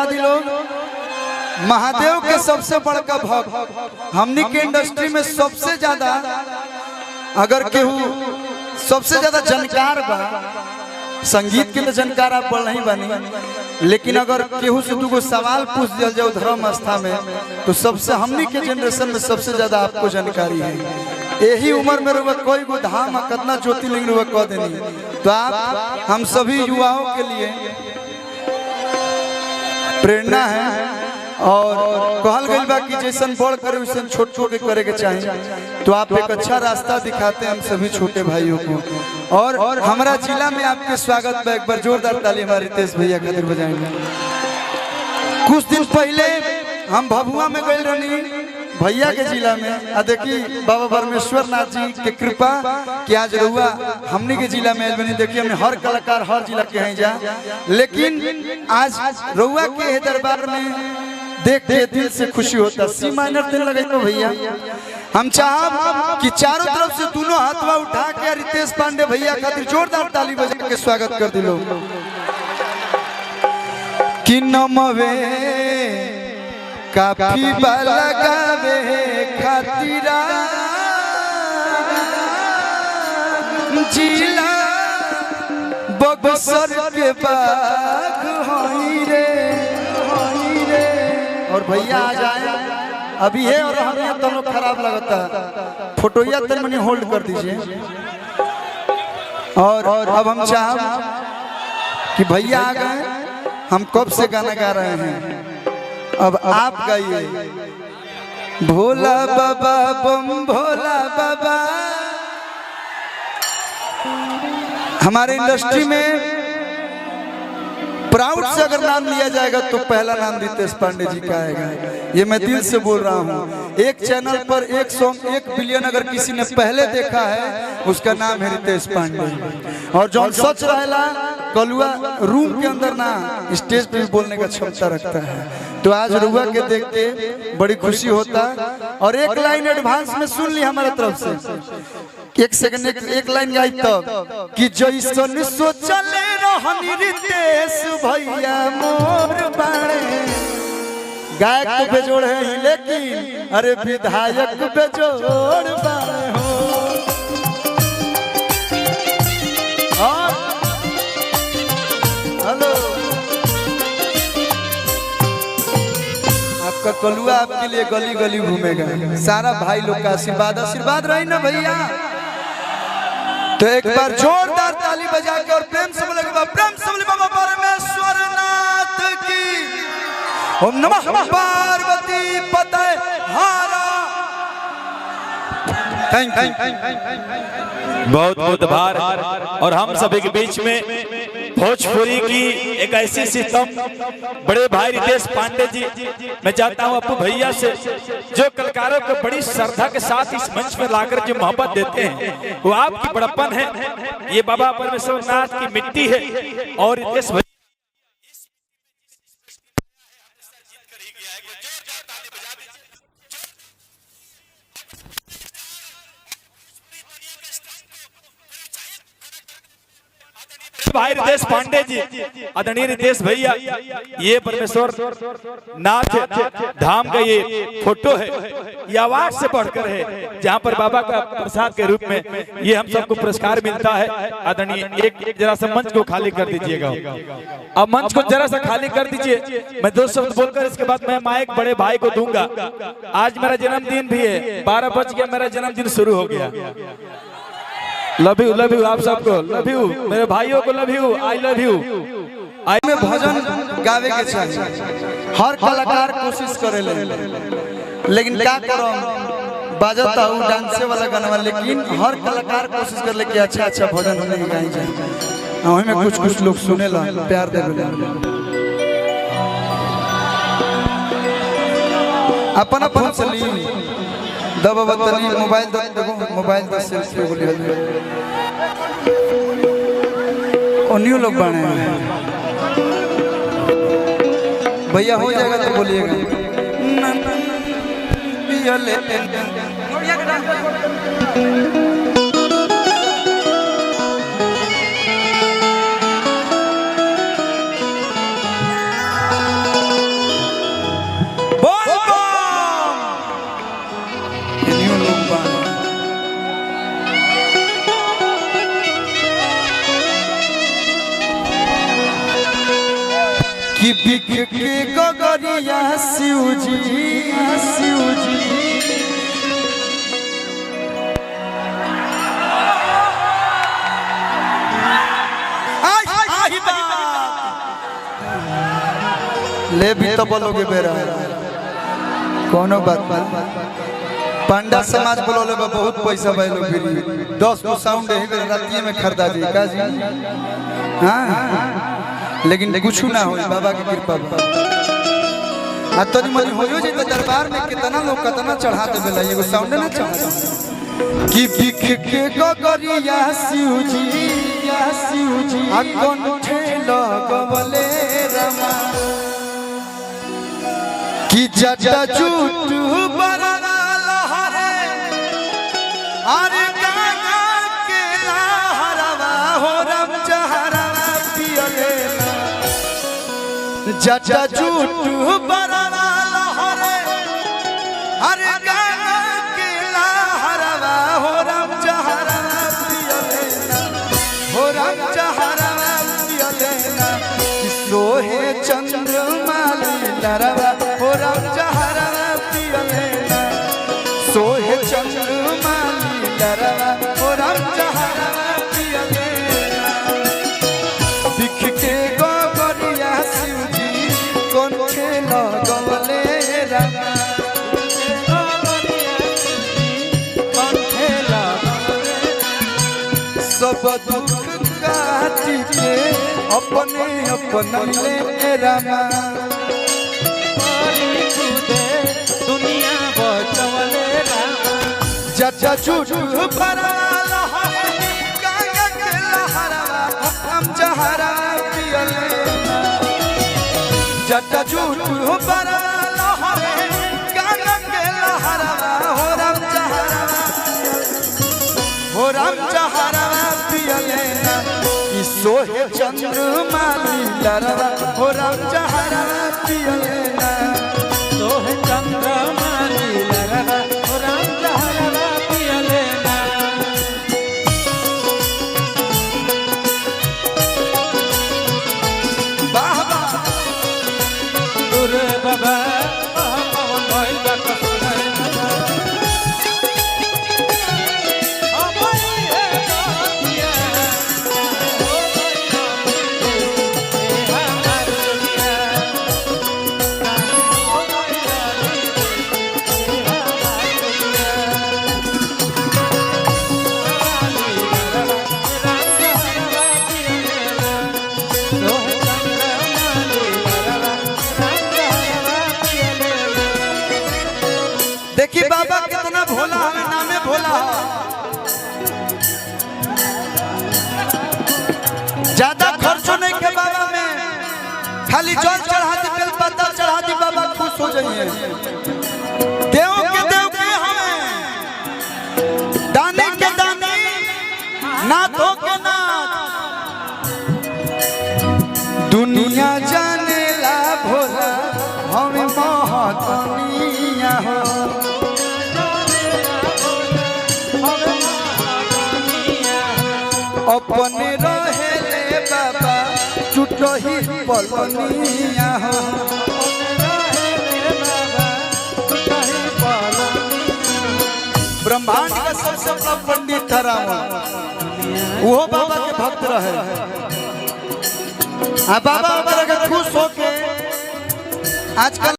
दी लोग। महादेव के सबसे बड़का भक्त हमनी के इंडस्ट्री में सबसे ज्यादा अगर केहू सबसे ज्यादा जानकार बा, संगीत के तो जानकार आप बढ़ नहीं बनी, लेकिन अगर केहू से दूगो सवाल पूछ दिया जाओ धर्म आस्था में तो सबसे हमनी के जनरेशन में सबसे ज्यादा आपको जानकारी है। यही उम्र में रुआ कोई को धाम कितना ज्योतिर्लिंग रुआ कह देनी। तो आप हम सभी युवाओं के लिए प्रेरणा है और कहल गई बा कि जैसन बड़ करे वैसन छोट छोट के करे के चाहिए। तो आप एक अच्छा रास्ता दिखाते हैं हम सभी छोटे भाइयों को। और हमारा जिला में आपके स्वागत में एक बार जोरदार ताली हमारे रितेश भैया खातिर बजाएंगे। कुछ दिन पहले हम भभुआ में गए रहनी भैया के जिला में, आ देखी बाबा परमेश्वर नाथ जी के कृपा कि आज रहुआ हमनी के जिला में बनी। देखिए हमने हर कलाकार हर जिला के हैं जा, लेकिन आज रहुआ के दरबार में देख के दिल से खुशी होता। सी माइनर दिल लगे तो भैया हम चाहब कि चारों तरफ से दोनों हाथवा उठा के रितेश पांडे भैया खातिर जोरदार ताली बजा के स्वागत कर दिलो। कि नमवे काफी लगावे खातिरा जिला बक्सर के बाग होई रे। और भैया आ जाए अभी है और हमें दोनों खराब लगता फोटोया तन मनी होल्ड कर दीजिए। और अब हम चाह कि भैया आ गए, हम कब से गाना गा रहे हैं, अब आप गाइए। भोला बाबा बम भोला बाबा। हमारे इंडस्ट्री में प्राउड से अगर नाम लिया जाएगा तो पहला नाम रितेश पांडे जी का आएगा। ये मैं दिल से बोल रहा हूँ। एक चैनल पर एक सॉन्ग 1 बिलियन अगर किसी ने पहले देखा है उसका नाम है रितेश पांडे। और जो सच रहेला कलुआ रूम के अंदर ना स्टेज पे भी बोलने का क्षमता रखता है। तो आज रुआ के देख के बड़ी खुशी होता। और एक लाइन एडवांस में सुन ली हमारे तरफ से, एक सेकंड एक लाइन गाई तब कि जैसन सोचले रहनी रितेश भैया मोर बाड़े। गायक तो बेजोड़ है ही लेकिन अरे विधायक बेजोड़ बाड़े हो। हेलो आपका कलुआ आपके लिए गली गली घूमेगा। सारा भाई लोग का आशीर्वाद रही ना भैया। तो एक बार जोरदार ताली बजा के और प्रेम से बोले बाबा परमेश्वर नाथ की। ओम नमः पार्वती पते हारा। थैंक यू बहुत बहुत आभार। और हम सभी के बीच में भोजपुरी की एक ऐसी सिस्टम बड़े भाई रितेश पांडे जी, मैं चाहता हूं अपू भैया से जो कलाकारों को बड़ी श्रद्धा के साथ इस मंच पर लाकर जो मोहब्बत देते हैं वो आपकी बड़प्पन है। ये बाबा परमेश्वर नाथ की मिट्टी है। और रितेश भैया भाई रितेश पांडे जी, आदरणीय रितेश भैया, ये परमेश्वर नाथ धाम का ये फोटो है, ये आवाज से बढ़कर है जहाँ पर बाबा का प्रसाद के रूप में ये हम सबको पुरस्कार मिलता है। आदरणीय एक जरा सा मंच को खाली कर दीजिएगा। अब मंच को जरा सा खाली कर दीजिए। मैं 2 शब्द बोलकर इसके बाद मैं माइक बड़े भाई को दूंगा। आज मेरा जन्मदिन भी है, 12 बज गया, मेरा जन्मदिन शुरू हो गया। लव यू आप सबको, लव यू मेरे भाइयों को, love you, I love you. आई में भजन गावे के चाहिए, हर कलाकार कोशिश करे लेकिन क्या करो बाजता हूँ डांसे वाला गाना, लेकिन हर कलाकार कोशिश कर ले कि अच्छा भजन हमें गाई जाए। वही में कुछ लोग सुने ला प्यार दे अपन फोन से ली दबा बतनी मोबाइल देखो मोबाइल दस सेल्फी बोली न्यू लोग बने भैया हो जाएगा तो बोलिएगा। बिख के गगरिया शिवजी शिवजी ले भी तो बोलोगे बेरा कोनो बात पांडा समाज बोलोले बहुत पैसा भाई लोग 10 गो साउंड है रातिये में खरीदा जी का जी हां लेकिन कुछ ना हो बाबा की कृपा आ तोरी मनी होयो जे दरबार में कितना लोग कितना चढ़ा दे बेला एगो साउंड ना चढ़ा कि बिख के गगरिया शिवजी या शिवजी आ कोन ठेला गवले रमा कि जटा झूठ बरना लहरे अरे गाना के लहरवा हो रम जहरवा पियले जटा झूठ बरना लहरे अरे गाना के लहरवा हो रम जहरवा पियले हो रम जहरवा पियले सोहे चंद्रमा लहरवा हो रम जहरवा पियले सोहे चंद्रमा लहरवा हो रम जहरवा पियले बिख के गगरिया शिवजी कोन खेला गवले रमा कोन खेला सब दुख काटी के अपने अपने ले रमा दुनिया बचवले रमा जटा झूठ बरना लहरे गाना के लहरवा हम जहरा पियले जटा झूठ बरना लहरे गाना के लहरवा हो रम जहरा हो रम जहरा पियले सोहे चंद्रमा लहरवा हो रम जहरा पियले सोहे चंद्रमा लहरवा हो रम जहरा पियले वाह वाह दूर बाबा पवन भइल बा कसुर देखिए बाबा कितना भोला है नामे भोला है ज्यादा खर्चो नहीं के बाबा में खाली जल चढ़ा दी बेल पत्ता चढ़ा दी बाबा खुश हो जाइए देव के हमें दाने के दाने नाथों के नाथ दुनिया जाने ला भोला हमें महतनिया हो अपने रहेले बाबा टूटही पलनिया हो ब्रह्मांड का सबसे बड़ा पंडित ठहरा वो बाबा के भक्त रहे बाबा खुश होके आजकल